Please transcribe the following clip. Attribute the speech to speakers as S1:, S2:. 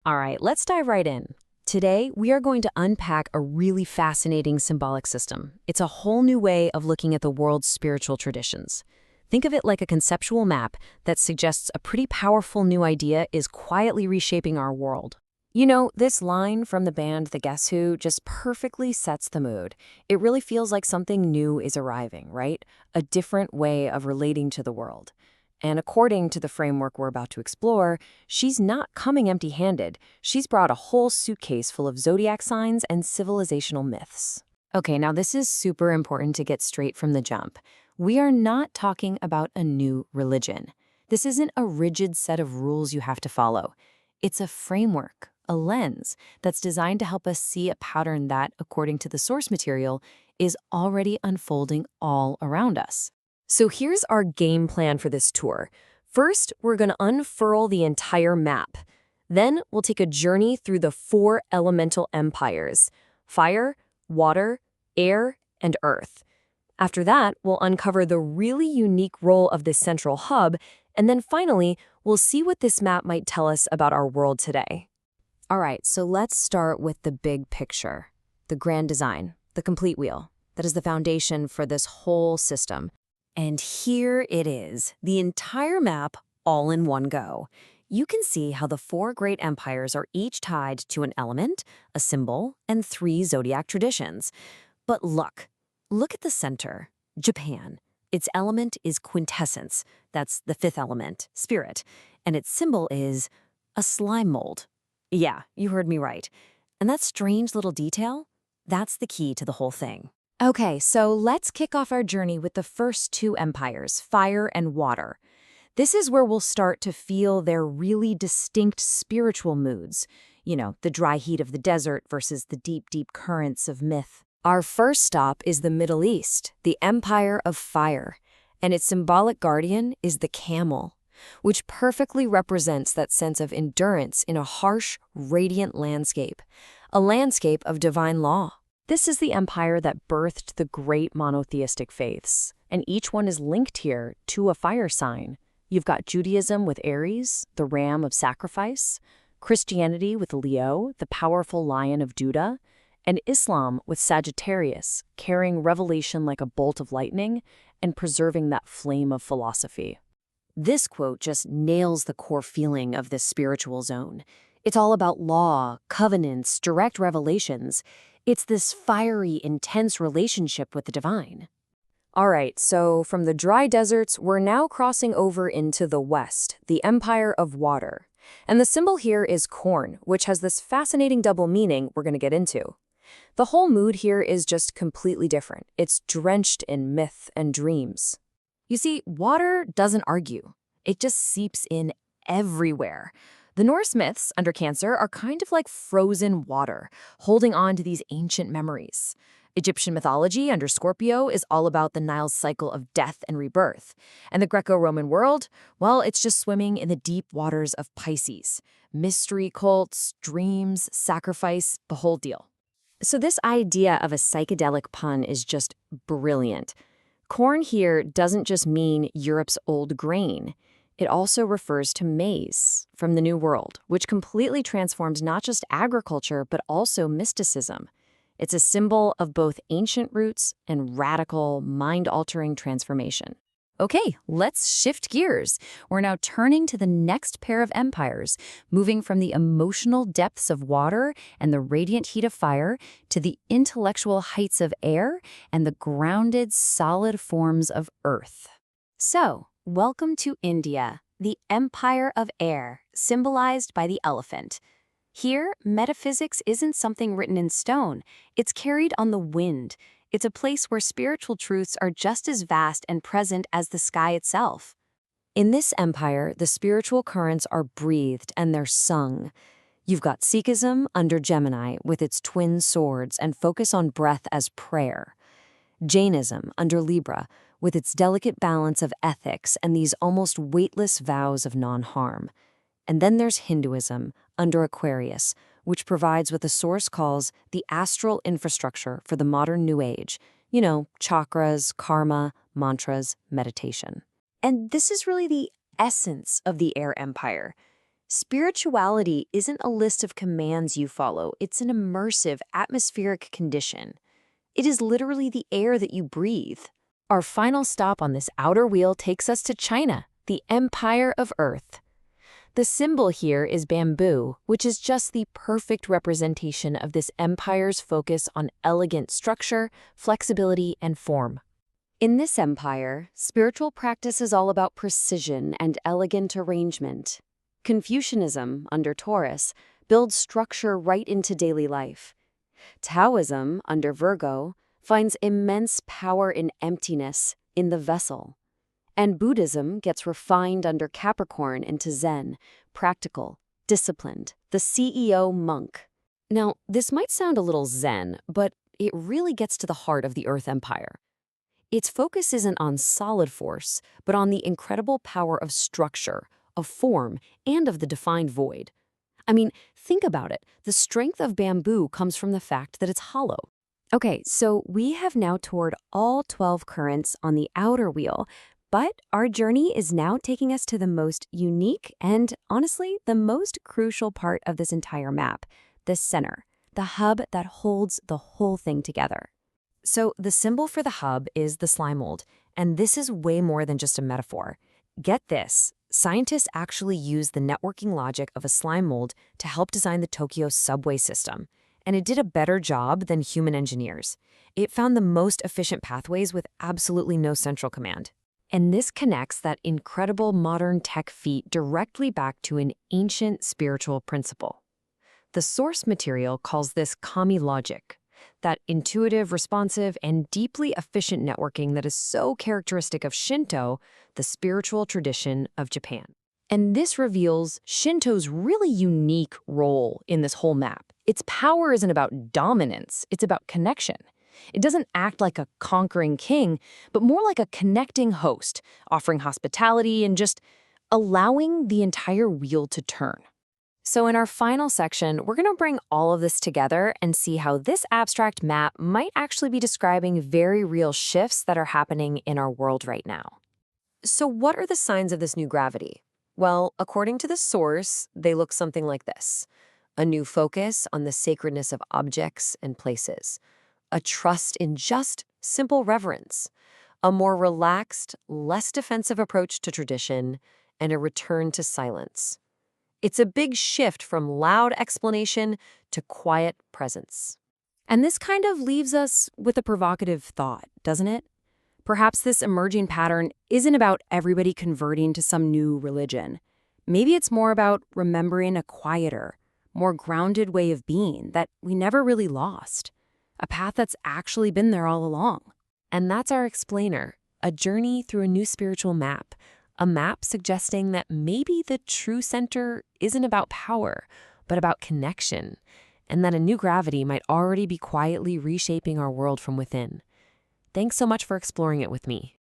S1: All right, let's dive right in. Today, we are going to unpack a really fascinating symbolic system. It's a whole new way of looking at the world's spiritual traditions. Think of it like a conceptual map that suggests a pretty powerful new idea is quietly reshaping our world. You know, this line from the band The Guess Who just perfectly sets the mood. It really feels like something new is arriving, right? A different way of relating to the world. And according to the framework we're about to explore, she's not coming empty-handed. She's brought a whole suitcase full of zodiac signs and civilizational myths. Okay, now this is super important to get straight from the jump. We are not talking about a new religion. This isn't a rigid set of rules you have to follow. It's a framework, a lens, that's designed to help us see a pattern that, according to the source material, is already unfolding all around us. So here's our game plan for this tour. First, we're going to unfurl the entire map. Then we'll take a journey through the 4 elemental empires: fire, water, air, and earth. After that, we'll uncover the really unique role of this central hub, and then finally, we'll see what this map might tell us about our world today. All right, so let's start with the big picture, the grand design, the complete wheel. That is the foundation for this whole system. And here it is, the entire map all in one go. You can see how the 4 great empires are each tied to an element, a symbol, and 3 zodiac traditions. But look at the center, Japan. Its element is quintessence. That's the 5th element, spirit. And its symbol is a slime mold. Yeah, you heard me right. And that strange little detail, that's the key to the whole thing. Okay, so let's kick off our journey with the first 2 empires, fire and water. This is where we'll start to feel their really distinct spiritual moods. You know, the dry heat of the desert versus the deep, deep currents of myth. Our first stop is the Middle East, the Empire of Fire, and its symbolic guardian is the camel, which perfectly represents that sense of endurance in a harsh, radiant landscape, a landscape of divine law. This is the empire that birthed the great monotheistic faiths, and each one is linked here to a fire sign. You've got Judaism with Aries, the ram of sacrifice, Christianity with Leo, the powerful lion of Judah, and Islam with Sagittarius, carrying revelation like a bolt of lightning and preserving that flame of philosophy. This quote just nails the core feeling of this spiritual zone. It's all about law, covenants, direct revelations. It's this fiery, intense relationship with the divine. All right, so from the dry deserts, we're now crossing over into the west, the Empire of Water. And the symbol here is corn, which has this fascinating double meaning we're going to get into. The whole mood here is just completely different. It's drenched in myth and dreams. You see, water doesn't argue. It just seeps in everywhere. The Norse myths under Cancer are kind of like frozen water, holding on to these ancient memories. Egyptian mythology under Scorpio is all about the Nile's cycle of death and rebirth. And the Greco-Roman world, well, it's just swimming in the deep waters of Pisces. Mystery cults, dreams, sacrifice, the whole deal. So this idea of a psychedelic pun is just brilliant. Corn here doesn't just mean Europe's old grain. It also refers to maize from the New World, which completely transforms not just agriculture, but also mysticism. It's a symbol of both ancient roots and radical, mind-altering transformation. Okay, let's shift gears. We're now turning to the next pair of empires, moving from the emotional depths of water and the radiant heat of fire to the intellectual heights of air and the grounded, solid forms of earth. So, welcome to India, the Empire of Air, symbolized by the elephant. Here, metaphysics isn't something written in stone. It's carried on the wind. It's a place where spiritual truths are just as vast and present as the sky itself. In this empire, the spiritual currents are breathed and they're sung. You've got Sikhism under Gemini with its twin swords and focus on breath as prayer. Jainism under Libra with its delicate balance of ethics and these almost weightless vows of non-harm. And then there's Hinduism under Aquarius, which provides what the source calls the astral infrastructure for the modern New Age. You know, chakras, karma, mantras, meditation. And this is really the essence of the air empire. Spirituality isn't a list of commands you follow, it's an immersive, atmospheric condition. It is literally the air that you breathe. Our final stop on this outer wheel takes us to China, the Empire of Earth. The symbol here is bamboo, which is just the perfect representation of this empire's focus on elegant structure, flexibility, and form. In this empire, spiritual practice is all about precision and elegant arrangement. Confucianism, under Taurus, builds structure right into daily life. Taoism, under Virgo, finds immense power in emptiness, in the vessel. And Buddhism gets refined under Capricorn into Zen, practical, disciplined, the CEO monk. Now, this might sound a little Zen, but it really gets to the heart of the Earth Empire. Its focus isn't on solid force, but on the incredible power of structure, of form, and of the defined void. I mean, think about it. The strength of bamboo comes from the fact that it's hollow. Okay, so we have now toured all 12 currents on the outer wheel, but our journey is now taking us to the most unique and, honestly, the most crucial part of this entire map, the center, the hub that holds the whole thing together. So the symbol for the hub is the slime mold, and this is way more than just a metaphor. Get this. Scientists actually used the networking logic of a slime mold to help design the Tokyo subway system, and it did a better job than human engineers. It found the most efficient pathways with absolutely no central command. And this connects that incredible modern tech feat directly back to an ancient spiritual principle. The source material calls this kami logic, that intuitive, responsive, and deeply efficient networking that is so characteristic of Shinto, the spiritual tradition of Japan. And this reveals Shinto's really unique role in this whole map. Its power isn't about dominance, it's about connection. It doesn't act like a conquering king, but more like a connecting host, offering hospitality and just allowing the entire wheel to turn. So in our final section, we're going to bring all of this together and see how this abstract map might actually be describing very real shifts that are happening in our world right now. So what are the signs of this new gravity? Well, according to the source, they look something like this. A new focus on the sacredness of objects and places. A trust in just simple reverence. A more relaxed, less defensive approach to tradition, and a return to silence. It's a big shift from loud explanation to quiet presence. And this kind of leaves us with a provocative thought, doesn't it? Perhaps this emerging pattern isn't about everybody converting to some new religion. Maybe it's more about remembering a quieter, more grounded way of being that we never really lost. A path that's actually been there all along. And that's our explainer, a journey through a new spiritual map. A map suggesting that maybe the true center isn't about power, but about connection, and that a new gravity might already be quietly reshaping our world from within. Thanks so much for exploring it with me.